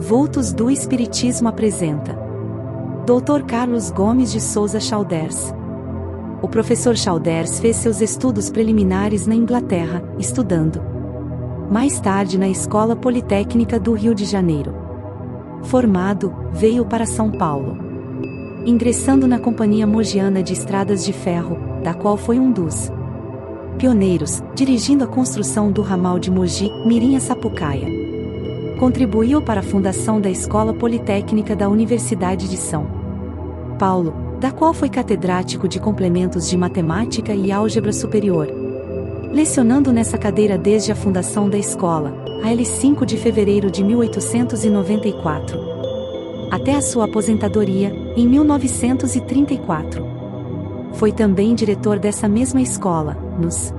Vultos do Espiritismo apresenta Dr. Carlos Gomes de Souza Chalders. O professor Chalders fez seus estudos preliminares na Inglaterra, estudando mais tarde na Escola Politécnica do Rio de Janeiro. Formado, veio para São Paulo, ingressando na Companhia Mogiana de Estradas de Ferro, da qual foi um dos pioneiros, dirigindo a construção do ramal de Mogi, Mirim a Sapucaia. Contribuiu para a fundação da Escola Politécnica da Universidade de São Paulo, da qual foi catedrático de complementos de matemática e álgebra superior, lecionando nessa cadeira desde a fundação da escola, a 5 de fevereiro de 1894, até a sua aposentadoria, em 1934. Foi também diretor dessa mesma escola, nos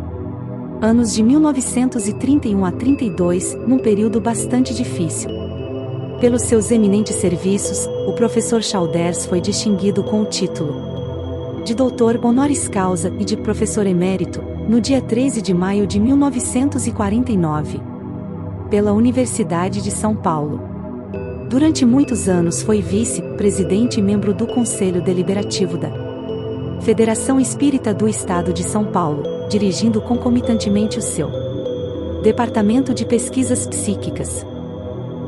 anos de 1931 a 32, num período bastante difícil. Pelos seus eminentes serviços, o professor Chalders foi distinguido com o título de doutor honoris causa e de professor emérito, no dia 13 de maio de 1949, pela Universidade de São Paulo. Durante muitos anos foi vice-presidente e membro do Conselho Deliberativo da Federação Espírita do Estado de São Paulo, dirigindo concomitantemente o seu Departamento de Pesquisas Psíquicas.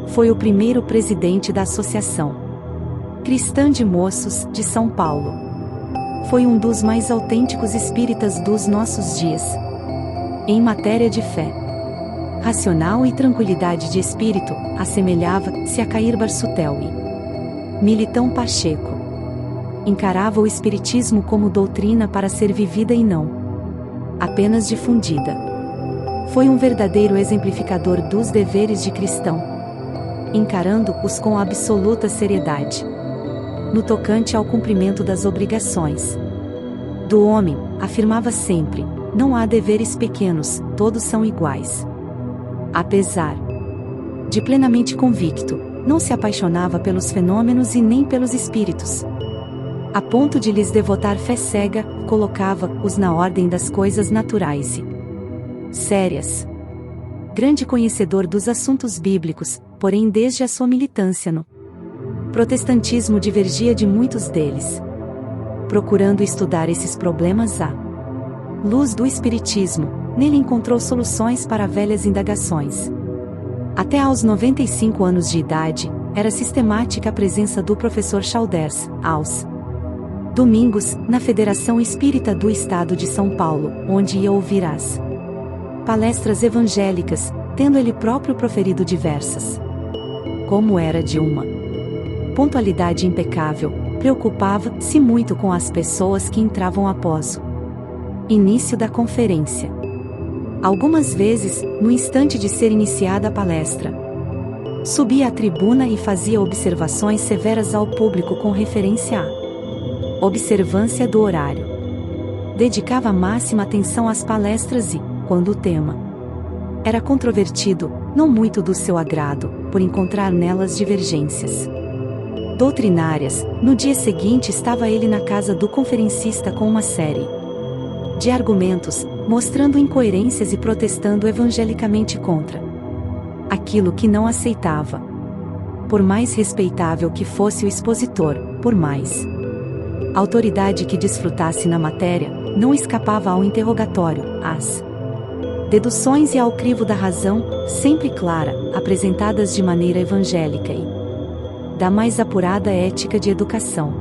Foi o primeiro presidente da Associação Cristã de Moços, de São Paulo. Foi um dos mais autênticos espíritas dos nossos dias. Em matéria de fé racional e tranquilidade de espírito, assemelhava-se a Cair Barsutel e Militão Pacheco. Encarava o espiritismo como doutrina para ser vivida e não apenas difundida. Foi um verdadeiro exemplificador dos deveres de cristão, encarando-os com absoluta seriedade, no tocante ao cumprimento das obrigações do homem. Afirmava sempre: não há deveres pequenos, todos são iguais. Apesar de plenamente convicto, não se apaixonava pelos fenômenos e nem pelos espíritos, a ponto de lhes devotar fé cega, colocava-os na ordem das coisas naturais e sérias. Grande conhecedor dos assuntos bíblicos, porém desde a sua militância no protestantismo divergia de muitos deles. Procurando estudar esses problemas à luz do espiritismo, nele encontrou soluções para velhas indagações. Até aos 95 anos de idade, era sistemática a presença do professor Chalders, aos domingos, na Federação Espírita do Estado de São Paulo, onde ia ouvir as palestras evangélicas, tendo ele próprio proferido diversas. Como era de uma pontualidade impecável, preocupava-se muito com as pessoas que entravam após o início da conferência. Algumas vezes, no instante de ser iniciada a palestra, subia à tribuna e fazia observações severas ao público com referência à observância do horário. Dedicava máxima atenção às palestras e, quando o tema era controvertido, não muito do seu agrado, por encontrar nelas divergências doutrinárias, no dia seguinte estava ele na casa do conferencista com uma série de argumentos, mostrando incoerências e protestando evangelicamente contra aquilo que não aceitava. Por mais respeitável que fosse o expositor, por mais autoridade que desfrutasse na matéria, não escapava ao interrogatório, às deduções e ao crivo da razão, sempre clara, apresentadas de maneira evangélica e da mais apurada ética de educação.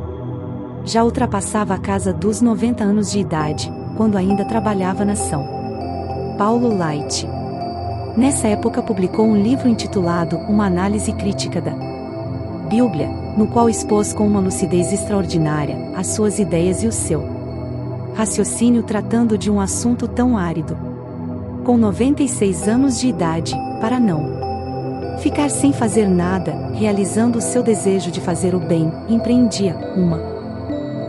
Já ultrapassava a casa dos 90 anos de idade, quando ainda trabalhava na São Paulo Light. Nessa época publicou um livro intitulado Uma Análise Crítica da Bíblia, no qual expôs com uma lucidez extraordinária as suas ideias e o seu raciocínio tratando de um assunto tão árido. Com 96 anos de idade, para não ficar sem fazer nada, realizando o seu desejo de fazer o bem, empreendia, uma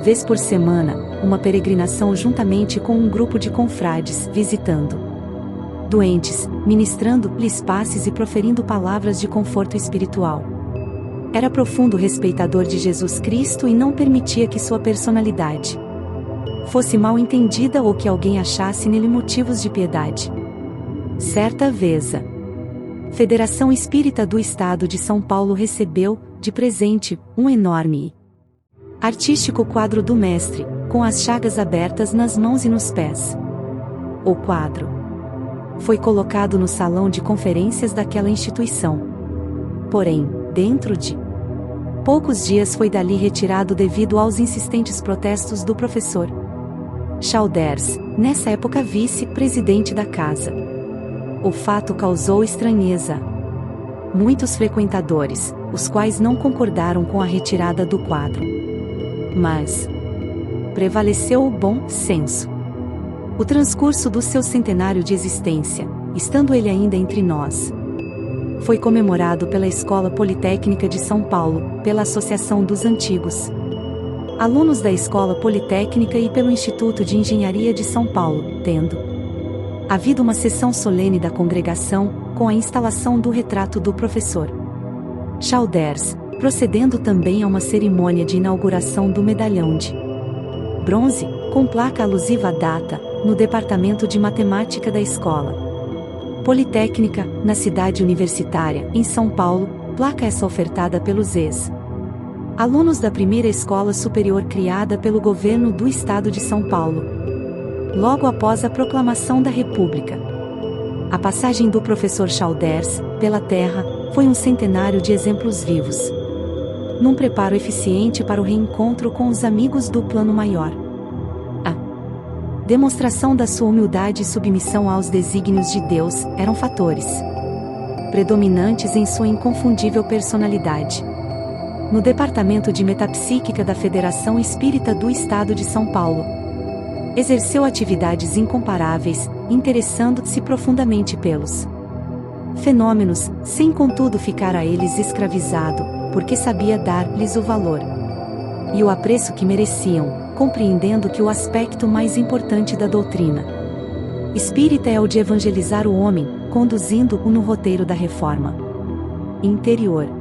vez por semana, uma peregrinação juntamente com um grupo de confrades, visitando doentes, ministrando-lhes passes e proferindo palavras de conforto espiritual. Era profundo respeitador de Jesus Cristo e não permitia que sua personalidade fosse mal entendida ou que alguém achasse nele motivos de piedade. Certa vez, Federação Espírita do Estado de São Paulo recebeu, de presente, um enorme e artístico quadro do mestre, com as chagas abertas nas mãos e nos pés. O quadro foi colocado no salão de conferências daquela instituição. Porém, dentro de poucos dias foi dali retirado devido aos insistentes protestos do professor Chalders, nessa época vice-presidente da casa. O fato causou estranheza a muitos frequentadores, os quais não concordaram com a retirada do quadro. Mas prevaleceu o bom senso. O transcurso do seu centenário de existência, estando ele ainda entre nós, foi comemorado pela Escola Politécnica de São Paulo, pela Associação dos Antigos Alunos da Escola Politécnica e pelo Instituto de Engenharia de São Paulo, tendo havido uma sessão solene da congregação, com a instalação do retrato do professor Chalders, procedendo também a uma cerimônia de inauguração do medalhão de bronze, com placa alusiva à data, no Departamento de Matemática da Escola Politécnica, na cidade universitária, em São Paulo, placa essa ofertada pelos alunos da primeira escola superior criada pelo governo do estado de São Paulo, logo após a proclamação da República. A passagem do professor Chalders pela Terra foi um centenário de exemplos vivos, num preparo eficiente para o reencontro com os amigos do plano maior. A demonstração da sua humildade e submissão aos desígnios de Deus eram fatores predominantes em sua inconfundível personalidade. No Departamento de Metapsíquica da Federação Espírita do Estado de São Paulo, exerceu atividades incomparáveis, interessando-se profundamente pelos fenômenos, sem contudo ficar a eles escravizado, porque sabia dar-lhes o valor e o apreço que mereciam, compreendendo que o aspecto mais importante da doutrina espírita é o de evangelizar o homem, conduzindo-o no roteiro da reforma interior.